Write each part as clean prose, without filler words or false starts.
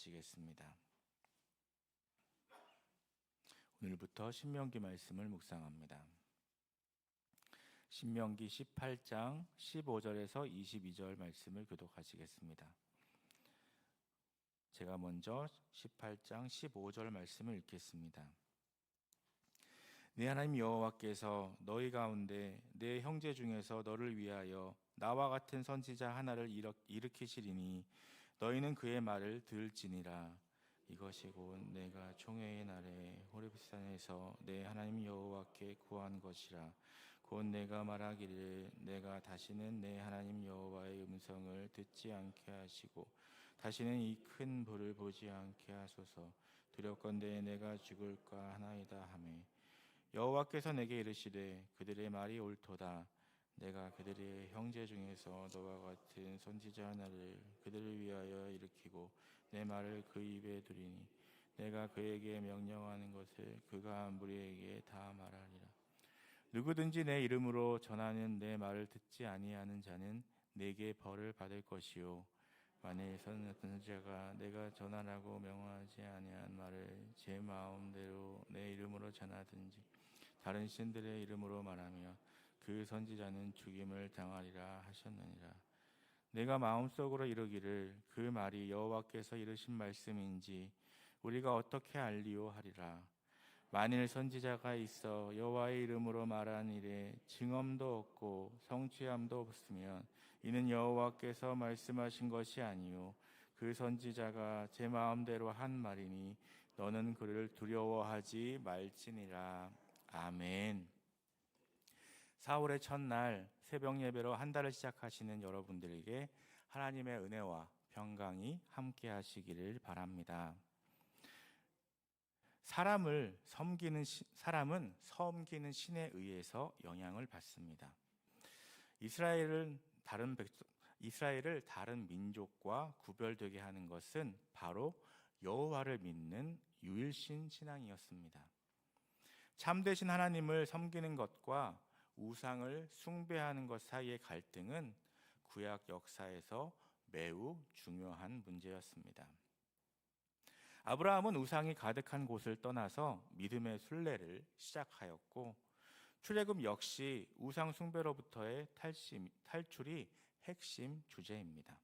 기도하시겠습니다. 오늘부터 신명기 말씀을 묵상합니다. 신명기 18장 15절에서 22절 말씀을 교독하시겠습니다. 제가 먼저 18장 15절 말씀을 읽겠습니다. 내 하나님 여호와께서 너희 가운데 내 형제 중에서 너를 위하여 나와 같은 선지자 하나를 일으키시리니 너희는 그의 말을 들을지니라. 이것이 곧 내가 총회의 날에 호렙산에서 내 하나님 여호와께 구한 것이라. 곧 내가 말하기를 내가 다시는 내 하나님 여호와의 음성을 듣지 않게 하시고 다시는 이 큰 불을 보지 않게 하소서. 두렵건대 내가 죽을까 하나이다 하매 여호와께서 내게 이르시되 그들의 말이 옳도다. 내가 그들의 형제 중에서 너와 같은 선지자 하나를 그들을 위하여 일으키고 내 말을 그 입에 두리니 내가 그에게 명령하는 것을 그가 무리에게 다 말하리라. 누구든지 내 이름으로 전하는 내 말을 듣지 아니하는 자는 내게 벌을 받을 것이요 만일 선지자가 내가 전하라고 명하지 아니한 말을 제 마음대로 내 이름으로 전하든지 다른 신들의 이름으로 말하며 그 선지자는 죽임을 당하리라 하셨느니라. 내가 마음속으로 이르기를 그 말이 여호와께서 이르신 말씀인지 우리가 어떻게 알리오 하리라. 만일 선지자가 있어 여호와의 이름으로 말한 일에 증언도 없고 성취함도 없으면 이는 여호와께서 말씀하신 것이 아니요 그 선지자가 제 마음대로 한 말이니 너는 그를 두려워하지 말지니라. 아멘. 4월의 첫날 새벽 예배로 한 달을 시작하시는 여러분들에게 하나님의 은혜와 평강이 함께 하시기를 바랍니다. 사람은 섬기는 신에 의해서 영향을 받습니다. 이스라엘을 다른 민족과 구별되게 하는 것은 바로 여호와를 믿는 유일신 신앙이었습니다. 참되신 하나님을 섬기는 것과 우상을 숭배하는 것 사이의 갈등은 구약 역사에서 매우 중요한 문제였습니다. 아브라함은 우상이 가득한 곳을 떠나서 믿음의 순례를 시작하였고 출애굽 역시 우상 숭배로부터의 탈출이 핵심 주제입니다.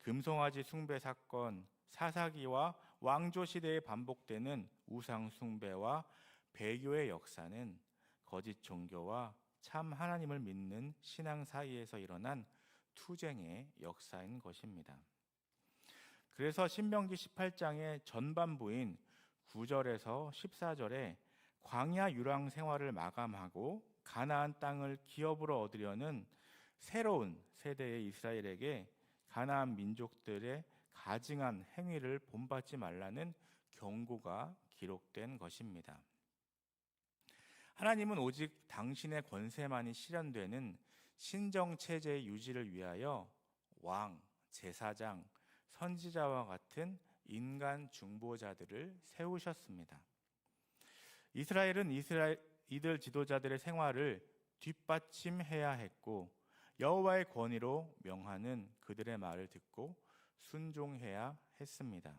금송아지 숭배 사건, 사사기와 왕조 시대에 반복되는 우상 숭배와 배교의 역사는 거짓 종교와 참 하나님을 믿는 신앙 사이에서 일어난 투쟁의 역사인 것입니다. 그래서 신명기 18장의 전반부인 9절에서 14절에 광야 유랑 생활을 마감하고 가나안 땅을 기업으로 얻으려는 새로운 세대의 이스라엘에게 가나안 민족들의 가증한 행위를 본받지 말라는 경고가 기록된 것입니다. 하나님은 오직 당신의 권세만이 실현되는 신정체제의 유지를 위하여 왕, 제사장, 선지자와 같은 인간 중보자들을 세우셨습니다. 이스라엘은 이들 지도자들의 생활을 뒷받침해야 했고 여호와의 권위로 명하는 그들의 말을 듣고 순종해야 했습니다.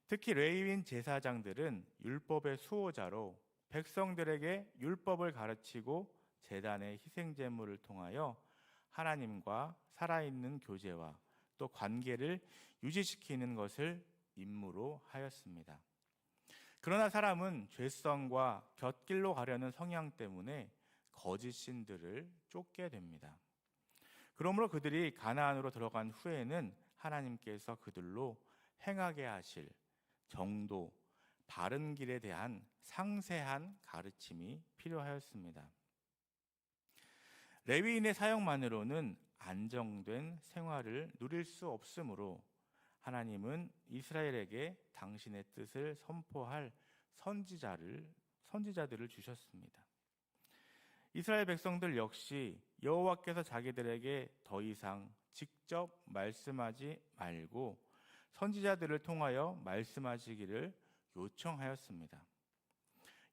특히 레위인 제사장들은 율법의 수호자로 백성들에게 율법을 가르치고 제단의 희생제물을 통하여 하나님과 살아있는 교제와 또 관계를 유지시키는 것을 임무로 하였습니다. 그러나 사람은 죄성과 곁길로 가려는 성향 때문에 거짓 신들을 쫓게 됩니다. 그러므로 그들이 가나안으로 들어간 후에는 하나님께서 그들로 행하게 하실 정도, 바른 길에 대한 상세한 가르침이 필요하였습니다. 레위인의 사역만으로는 안정된 생활을 누릴 수 없으므로 하나님은 이스라엘에게 당신의 뜻을 선포할 선지자들을 주셨습니다. 이스라엘 백성들 역시 여호와께서 자기들에게 더 이상 직접 말씀하지 말고 선지자들을 통하여 말씀하시기를 요청하였습니다.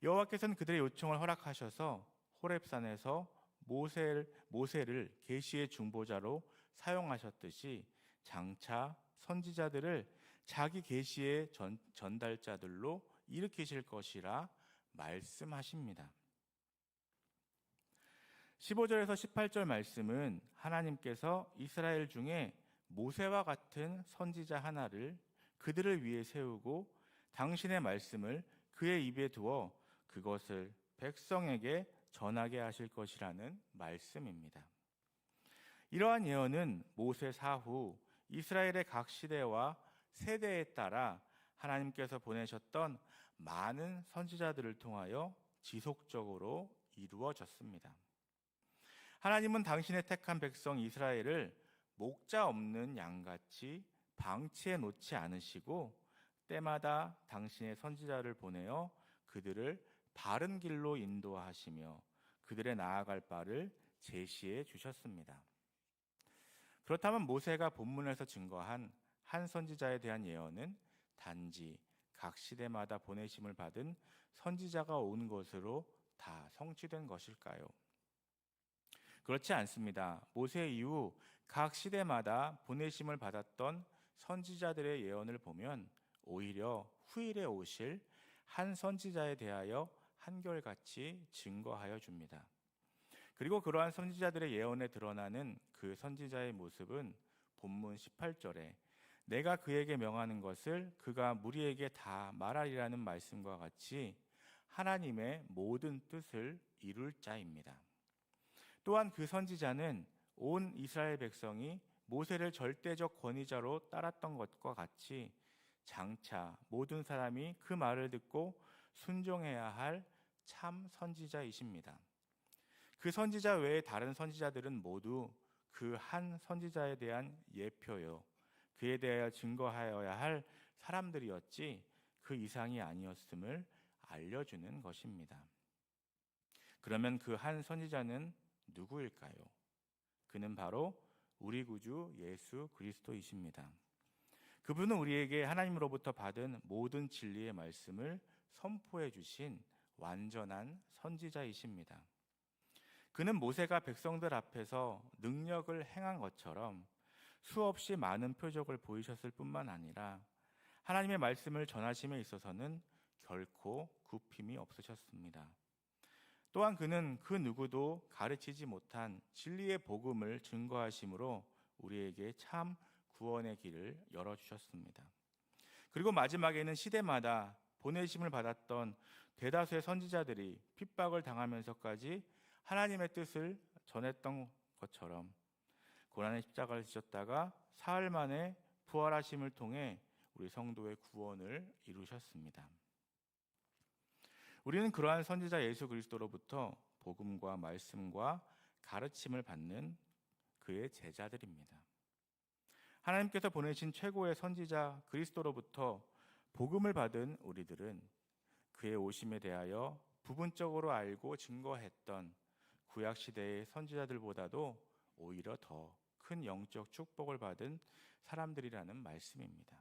여호와께서는 그들의 요청을 허락하셔서 호렙산에서 모세를 계시의 중보자로 사용하셨듯이 장차 선지자들을 자기 계시의 전달자들로 일으키실 것이라 말씀하십니다. 15절에서 18절 말씀은 하나님께서 이스라엘 중에 모세와 같은 선지자 하나를 그들을 위해 세우고 당신의 말씀을 그의 입에 두어 그것을 백성에게 전하게 하실 것이라는 말씀입니다. 이러한 예언은 모세 사후 이스라엘의 각 시대와 세대에 따라 하나님께서 보내셨던 많은 선지자들을 통하여 지속적으로 이루어졌습니다. 하나님은 당신의 택한 백성 이스라엘을 목자 없는 양같이 방치해 놓지 않으시고 때마다 당신의 선지자를 보내어 그들을 바른 길로 인도하시며 그들의 나아갈 바를 제시해 주셨습니다. 그렇다면 모세가 본문에서 증거한 한 선지자에 대한 예언은 단지 각 시대마다 보내심을 받은 선지자가 온 것으로 다 성취된 것일까요? 그렇지 않습니다. 모세 이후 각 시대마다 보내심을 받았던 선지자들의 예언을 보면 오히려 후일에 오실 한 선지자에 대하여 한결같이 증거하여 줍니다. 그리고 그러한 선지자들의 예언에 드러나는 그 선지자의 모습은 본문 18절에 내가 그에게 명하는 것을 그가 무리에게 다 말하리라는 말씀과 같이 하나님의 모든 뜻을 이룰 자입니다. 또한 그 선지자는 온 이스라엘 백성이 모세를 절대적 권위자로 따랐던 것과 같이 장차 모든 사람이 그 말을 듣고 순종해야 할 참 선지자이십니다. 그 선지자 외에 다른 선지자들은 모두 그 한 선지자에 대한 예표요, 그에 대하여 증거하여야 할 사람들이었지 그 이상이 아니었음을 알려주는 것입니다. 그러면 그 한 선지자는 누구일까요? 그는 바로 우리 구주 예수 그리스도이십니다. 그분은 우리에게 하나님으로부터 받은 모든 진리의 말씀을 선포해 주신 완전한 선지자이십니다. 그는 모세가 백성들 앞에서 능력을 행한 것처럼 수없이 많은 표적을 보이셨을 뿐만 아니라 하나님의 말씀을 전하심에 있어서는 결코 굽힘이 없으셨습니다. 또한 그는 그 누구도 가르치지 못한 진리의 복음을 증거하심으로 우리에게 참 구원의 길을 열어주셨습니다. 그리고 마지막에는 시대마다 보내심을 받았던 대다수의 선지자들이 핍박을 당하면서까지 하나님의 뜻을 전했던 것처럼 고난의 십자가를 지셨다가 사흘 만에 부활하심을 통해 우리 성도의 구원을 이루셨습니다. 우리는 그러한 선지자 예수 그리스도로부터 복음과 말씀과 가르침을 받는 그의 제자들입니다. 하나님께서 보내신 최고의 선지자 그리스도로부터 복음을 받은 우리들은 그의 오심에 대하여 부분적으로 알고 증거했던 구약 시대의 선지자들보다도 오히려 더 큰 영적 축복을 받은 사람들이라는 말씀입니다.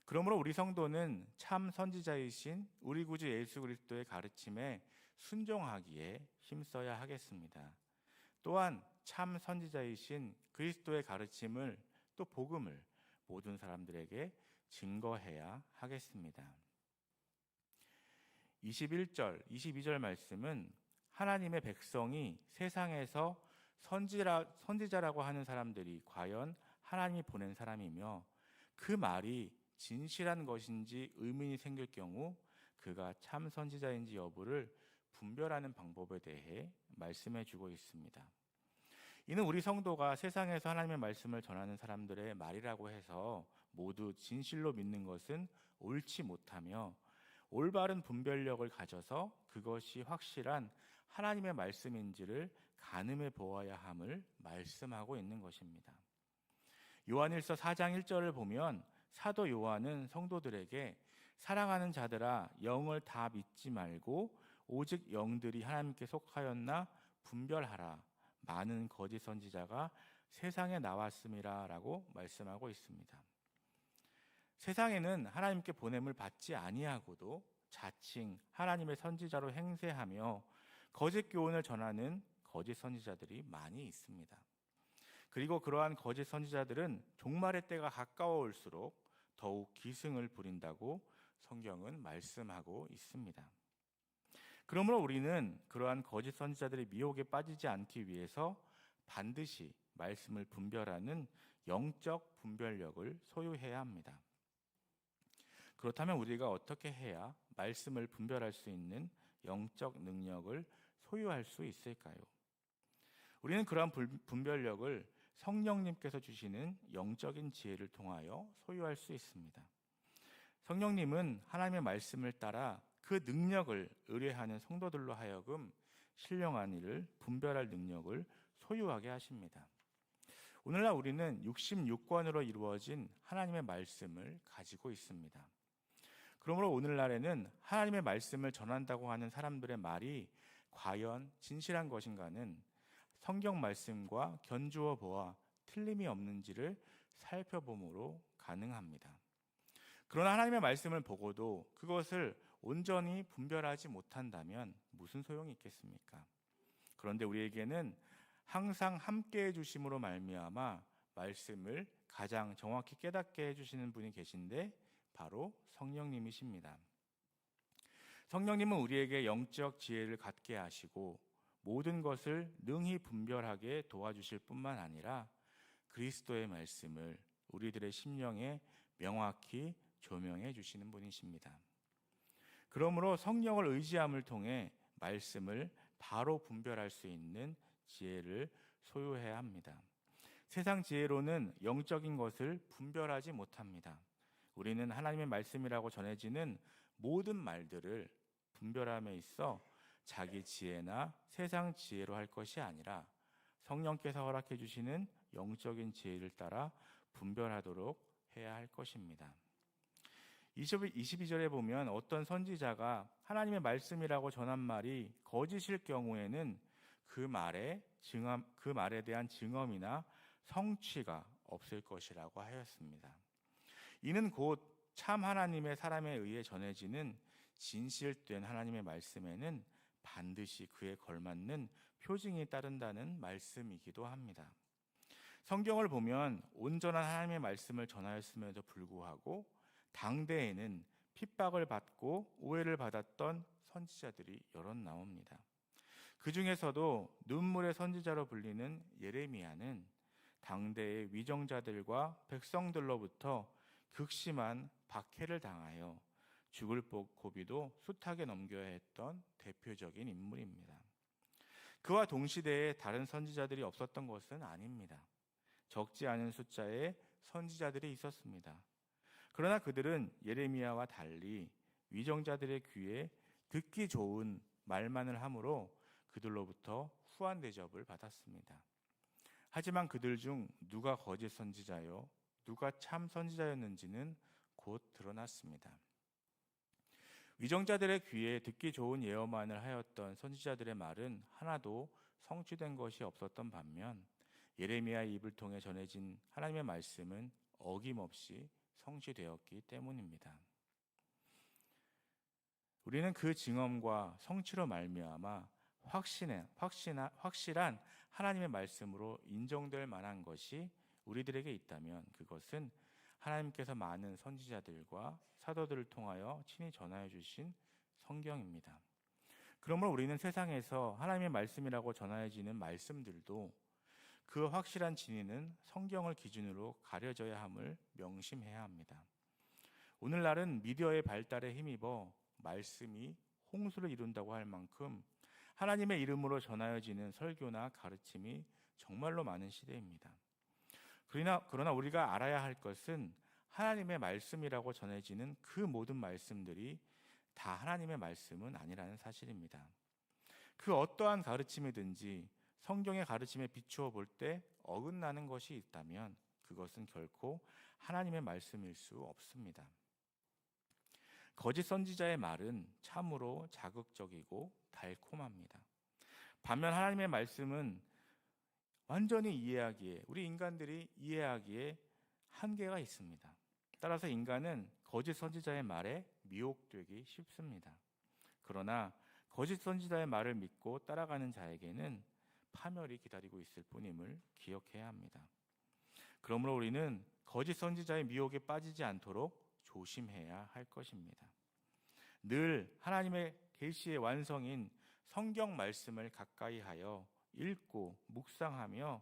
그러므로 우리 성도는 참 선지자이신 우리 구주 예수 그리스도의 가르침에 순종하기에 힘써야 하겠습니다. 또한 참 선지자이신 그리스도의 가르침을 또 복음을 모든 사람들에게 증거해야 하겠습니다. 21절, 22절 말씀은 하나님의 백성이 세상에서 선지자라고 하는 사람들이 과연 하나님이 보낸 사람이며 그 말이 진실한 것인지 의문이 생길 경우 그가 참 선지자인지 여부를 분별하는 방법에 대해 말씀해 주고 있습니다. 이는 우리 성도가 세상에서 하나님의 말씀을 전하는 사람들의 말이라고 해서 모두 진실로 믿는 것은 옳지 못하며 올바른 분별력을 가져서 그것이 확실한 하나님의 말씀인지를 가늠해 보아야 함을 말씀하고 있는 것입니다. 요한일서 4장 1절을 보면 사도 요한은 성도들에게 사랑하는 자들아 영을 다 믿지 말고 오직 영들이 하나님께 속하였나 분별하라. 많은 거짓 선지자가 세상에 나왔음이라 라고 말씀하고 있습니다. 세상에는 하나님께 보냄을 받지 아니하고도 자칭 하나님의 선지자로 행세하며 거짓 교훈을 전하는 거짓 선지자들이 많이 있습니다. 그리고 그러한 거짓 선지자들은 종말의 때가 가까워올수록 더욱 기승을 부린다고 성경은 말씀하고 있습니다. 그러므로 우리는 그러한 거짓 선지자들의 미혹에 빠지지 않기 위해서 반드시 말씀을 분별하는 영적 분별력을 소유해야 합니다. 그렇다면 우리가 어떻게 해야 말씀을 분별할 수 있는 영적 능력을 소유할 수 있을까요? 우리는 그러한 분별력을 성령님께서 주시는 영적인 지혜를 통하여 소유할 수 있습니다. 성령님은 하나님의 말씀을 따라 그 능력을 의뢰하는 성도들로 하여금 신령한 일을 분별할 능력을 소유하게 하십니다. 오늘날 우리는 66권으로 이루어진 하나님의 말씀을 가지고 있습니다. 그러므로 오늘날에는 하나님의 말씀을 전한다고 하는 사람들의 말이 과연 진실한 것인가는 성경 말씀과 견주어 보아 틀림이 없는지를 살펴봄으로 가능합니다. 그러나 하나님의 말씀을 보고도 그것을 온전히 분별하지 못한다면 무슨 소용이 있겠습니까? 그런데 우리에게는 항상 함께 해주심으로 말미암아 말씀을 가장 정확히 깨닫게 해주시는 분이 계신데 바로 성령님이십니다. 성령님은 우리에게 영적 지혜를 갖게 하시고 모든 것을 능히 분별하게 도와주실 뿐만 아니라 그리스도의 말씀을 우리들의 심령에 명확히 조명해 주시는 분이십니다. 그러므로 성령을 의지함을 통해 말씀을 바로 분별할 수 있는 지혜를 소유해야 합니다. 세상 지혜로는 영적인 것을 분별하지 못합니다. 우리는 하나님의 말씀이라고 전해지는 모든 말들을 분별함에 있어 자기 지혜나 세상 지혜로 할 것이 아니라 성령께서 허락해 주시는 영적인 지혜를 따라 분별하도록 해야 할 것입니다. 22절에 보면 어떤 선지자가 하나님의 말씀이라고 전한 말이 거짓일 경우에는 그 말에 대한 증언이나 성취가 없을 것이라고 하였습니다. 이는 곧 참 하나님의 사람에 의해 전해지는 진실된 하나님의 말씀에는 반드시 그에 걸맞는 표징이 따른다는 말씀이기도 합니다. 성경을 보면 온전한 하나님의 말씀을 전하였음에도 불구하고 당대에는 핍박을 받고 오해를 받았던 선지자들이 여럿 나옵니다. 그 중에서도 눈물의 선지자로 불리는 예레미야는 당대의 위정자들과 백성들로부터 극심한 박해를 당하여 죽을 고비도 숱하게 넘겨야 했던 대표적인 인물입니다. 그와 동시대에 다른 선지자들이 없었던 것은 아닙니다. 적지 않은 숫자의 선지자들이 있었습니다. 그러나 그들은 예레미야와 달리 위정자들의 귀에 듣기 좋은 말만을 함으로 그들로부터 후한 대접을 받았습니다. 하지만 그들 중 누가 거짓 선지자요, 누가 참 선지자였는지는 곧 드러났습니다. 위정자들의 귀에 듣기 좋은 예언만을 하였던 선지자들의 말은 하나도 성취된 것이 없었던 반면 예레미야의 입을 통해 전해진 하나님의 말씀은 어김없이 성취되었기 때문입니다. 우리는 그 증언과 성취로 말미암아 확실한 하나님의 말씀으로 인정될 만한 것이 우리들에게 있다면 그것은 하나님께서 많은 선지자들과 사도들을 통하여 친히 전하여 주신 성경입니다. 그러므로 우리는 세상에서 하나님의 말씀이라고 전하여지는 말씀들도 그 확실한 진리는 성경을 기준으로 가려져야 함을 명심해야 합니다. 오늘날은 미디어의 발달에 힘입어 말씀이 홍수를 이룬다고 할 만큼 하나님의 이름으로 전하여지는 설교나 가르침이 정말로 많은 시대입니다. 그러나 우리가 알아야 할 것은 하나님의 말씀이라고 전해지는 그 모든 말씀들이 다 하나님의 말씀은 아니라는 사실입니다. 그 어떠한 가르침이든지 성경의 가르침에 비추어 볼 때 어긋나는 것이 있다면 그것은 결코 하나님의 말씀일 수 없습니다. 거짓 선지자의 말은 참으로 자극적이고 달콤합니다. 반면 하나님의 말씀은 완전히 우리 인간들이 이해하기에 한계가 있습니다. 따라서 인간은 거짓 선지자의 말에 미혹되기 쉽습니다. 그러나 거짓 선지자의 말을 믿고 따라가는 자에게는 파멸이 기다리고 있을 뿐임을 기억해야 합니다. 그러므로 우리는 거짓 선지자의 미혹에 빠지지 않도록 조심해야 할 것입니다. 늘 하나님의 계시의 완성인 성경 말씀을 가까이 하여 읽고 묵상하며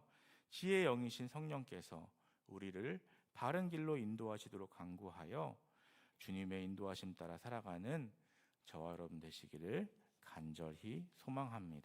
지혜의 영이신 성령께서 우리를 바른 길로 인도하시도록 간구하여 주님의 인도하심 따라 살아가는 저와 여러분 되시기를 간절히 소망합니다.